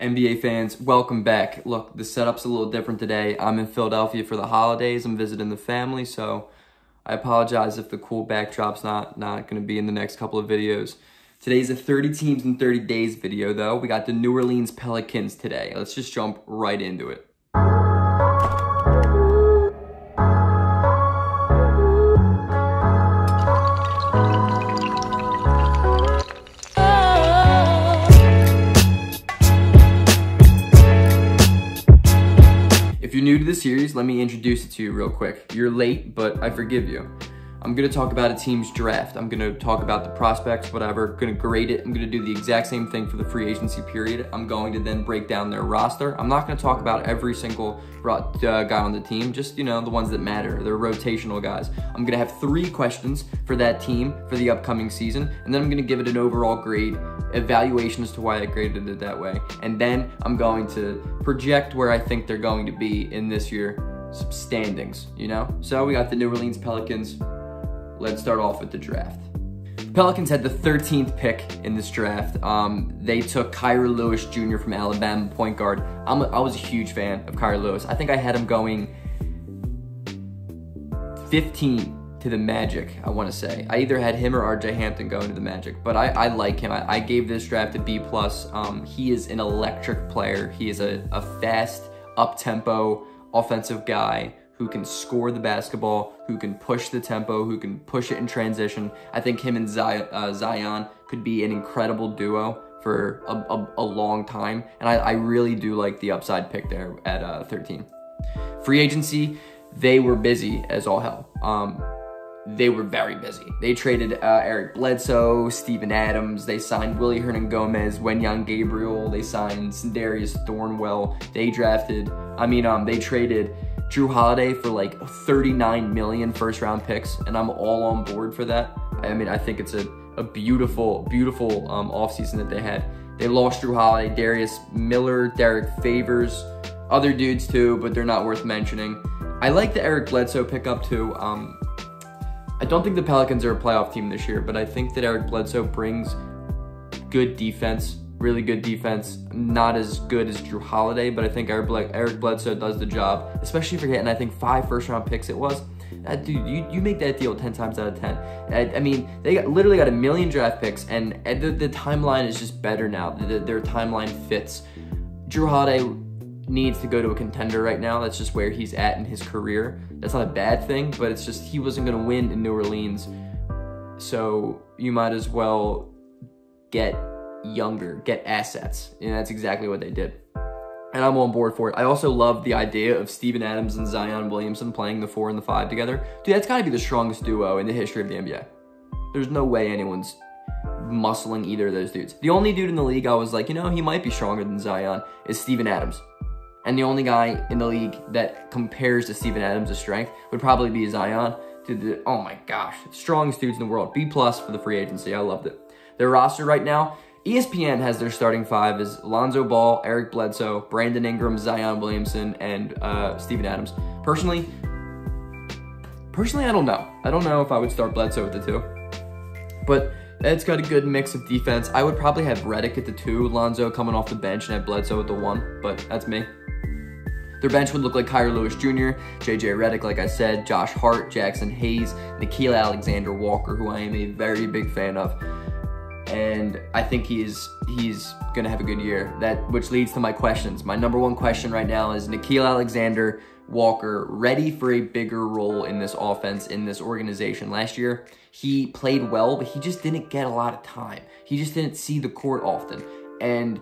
NBA fans, welcome back. Look, the setup's a little different today. I'm in Philadelphia for the holidays. I'm visiting the family, so I apologize if the cool backdrop's not going to be in the next couple of videos. Today's a 30 teams in 30 days video, though. We got the New Orleans Pelicans today. Let's just jump right into it. If you're new to the series, let me introduce it to you real quick. You're late, but I forgive you. I'm gonna talk about a team's draft. I'm gonna talk about the prospects, whatever, gonna grade it. I'm gonna do the exact same thing for the free agency period. I'm going to then break down their roster. I'm not gonna talk about every single guy on the team, just, the ones that matter, the rotational guys. I'm gonna have 3 questions for that team for the upcoming season, and then I'm gonna give it an overall grade, evaluation as to why I graded it that way. And then I'm going to project where I think they're going to be in this year's standings, So we got the New Orleans Pelicans. Let's start off with the draft. The Pelicans had the 13th pick in this draft. They took Kira Lewis Jr. from Alabama, point guard. I was a huge fan of Kira Lewis. I think I had him going 15 to the Magic, I want to say. I either had him or RJ Hampton going to the Magic, but I like him. I gave this draft a B+. He is an electric player. He is a fast, up-tempo, offensive guy who can score the basketball, who can push the tempo, who can push it in transition. I think him and Zion could be an incredible duo for a long time, and I really do like the upside pick there at 13. Free agency, they were busy as all hell. They were very busy. They traded Eric Bledsoe, Steven Adams. They signed Willie Hernangomez, Wenyan Gabriel. They signed Sindarius Thornwell. They traded Drew Holiday for like 39 million first-round picks, and I'm all on board for that. I think it's a beautiful, beautiful offseason that they had. They lost Drew Holiday, Darius Miller, Derek Favors, other dudes too, but they're not worth mentioning. I like the Eric Bledsoe pickup too. I don't think the Pelicans are a playoff team this year, but I think that Eric Bledsoe brings good defense, really good defense. Not as good as Drew Holiday, but I think Eric Bledsoe does the job, especially for getting, I think, 5 first-round picks it was. Dude, you make that deal 10 times out of 10. They literally got 1 million draft picks, and the timeline is just better now. Their timeline fits. Drew Holiday needs to go to a contender right now. That's just where he's at in his career. That's not a bad thing, but it's just he wasn't going to win in New Orleans. So you might as well get younger, get assets. And that's exactly what they did. And I'm on board for it. I also love the idea of Steven Adams and Zion Williamson playing the 4 and the 5 together. Dude, that's got to be the strongest duo in the history of the NBA. There's no way anyone's muscling either of those dudes. The only dude in the league I was like, he might be stronger than Zion is Steven Adams. And the only guy in the league that compares to Steven Adams' strength would probably be Zion. Dude, oh my gosh, strongest dudes in the world. B+ for the free agency. I loved it. Their roster right now, ESPN has their starting 5 as Lonzo Ball, Eric Bledsoe, Brandon Ingram, Zion Williamson, and Steven Adams. Personally, I don't know. I don't know if I would start Bledsoe with the 2. But it's got a good mix of defense. I would probably have Redick at the 2, Lonzo coming off the bench, and have Bledsoe at the 1, but that's me. Their bench would look like Kira Lewis Jr., JJ Redick, like I said, Josh Hart, Jackson Hayes, Nickeil Alexander-Walker, who I am a very big fan of. And I think he's gonna have a good year. Which leads to my questions. My number 1 question right now is Nickeil Alexander-Walker ready for a bigger role in this offense, in this organization? Last year, he played well, but he just didn't get a lot of time. He just didn't see the court often. And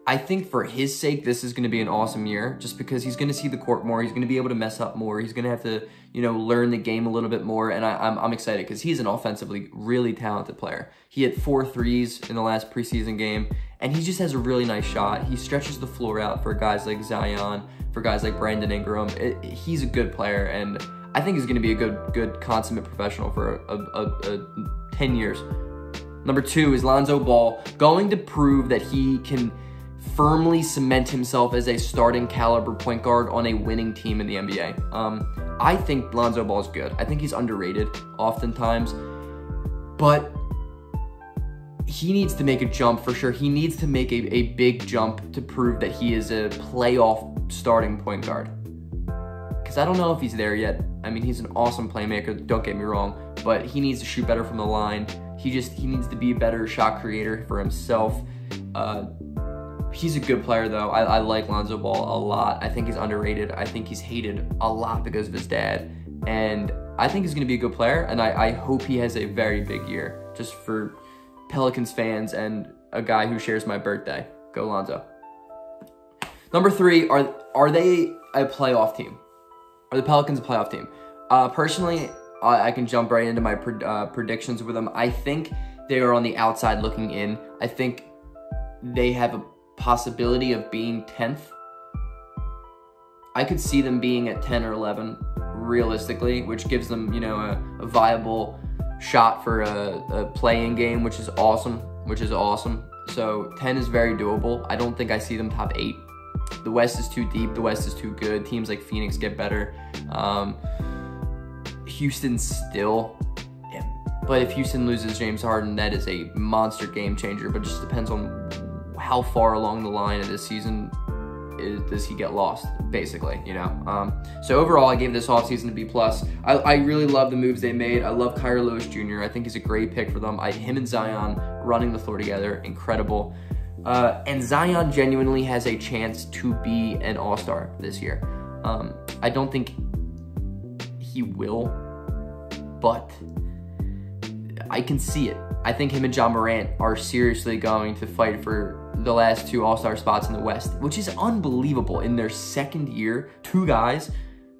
I think for his sake, this is going to be an awesome year just because he's going to see the court more. He's going to be able to mess up more. He's going to have to, learn the game a little bit more. And I'm excited because he's an offensively really talented player. He hit 4 threes in the last preseason game, and he just has a really nice shot. He stretches the floor out for guys like Zion, for guys like Brandon Ingram. He's a good player, and I think he's going to be a good consummate professional for 10 years. Number 2 is Lonzo Ball, going to prove that he can firmly cement himself as a starting caliber point guard on a winning team in the NBA. I think Lonzo Ball is good. I think he's underrated oftentimes, but he needs to make a jump for sure. He needs to make a big jump to prove that he is a playoff starting point guard. Because I don't know if he's there yet. I mean, he's an awesome playmaker, don't get me wrong, but he needs to shoot better from the line. He needs to be a better shot creator for himself. He's a good player, though. I like Lonzo Ball a lot. I think he's underrated. I think he's hated a lot because of his dad. And I think he's going to be a good player, and I hope he has a very big year, just for Pelicans fans and a guy who shares my birthday. Go Lonzo. Number 3, are they a playoff team? Are the Pelicans a playoff team? Personally, I can jump right into my predictions with them. I think they are on the outside looking in. I think they have a possibility of being 10th. I could see them being at 10 or 11 realistically, which gives them, you know, a viable shot for a play-in game, which is awesome. So 10 is very doable. I don't think I see them top 8. The West is too deep. The West is too good. Teams like Phoenix get better. Houston still, yeah. But if Houston loses James Harden, that is a monster game changer. But it just depends on how far along the line of this season does he get lost, basically, you know. So overall, I gave this offseason a B+. I really love the moves they made. I love Kyra Lewis Jr. I think he's a great pick for them. Him and Zion running the floor together, incredible. And Zion genuinely has a chance to be an all-star this year. I don't think he will, but I can see it. I think him and John Morant are seriously going to fight for the last 2 all-star spots in the West, which is unbelievable. In their second year, 2 guys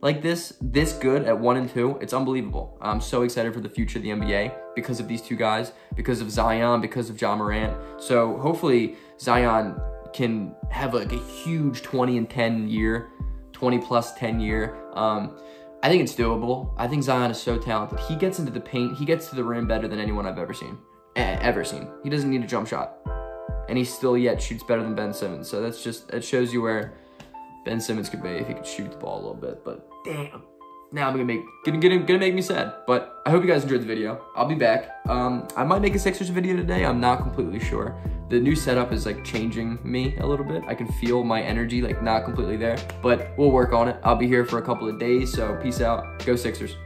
like this good at 1 and 2, it's unbelievable. I'm so excited for the future of the NBA because of these 2 guys, because of Zion, because of John Morant. So hopefully Zion can have like a huge 20 and 10 year, 20 plus 10 year. I think it's doable. I think Zion is so talented. He gets into the paint. He gets to the rim better than anyone I've ever seen. He doesn't need a jump shot. And he still yet shoots better than Ben Simmons. So that shows you where Ben Simmons could be if he could shoot the ball a little bit. But damn. Now I'm gonna make me sad. But I hope you guys enjoyed the video. I'll be back. I might make a Sixers video today. I'm not completely sure. The new setup is like changing me a little bit. I can feel my energy like not completely there, but we'll work on it. I'll be here for a couple of days, so peace out. Go Sixers.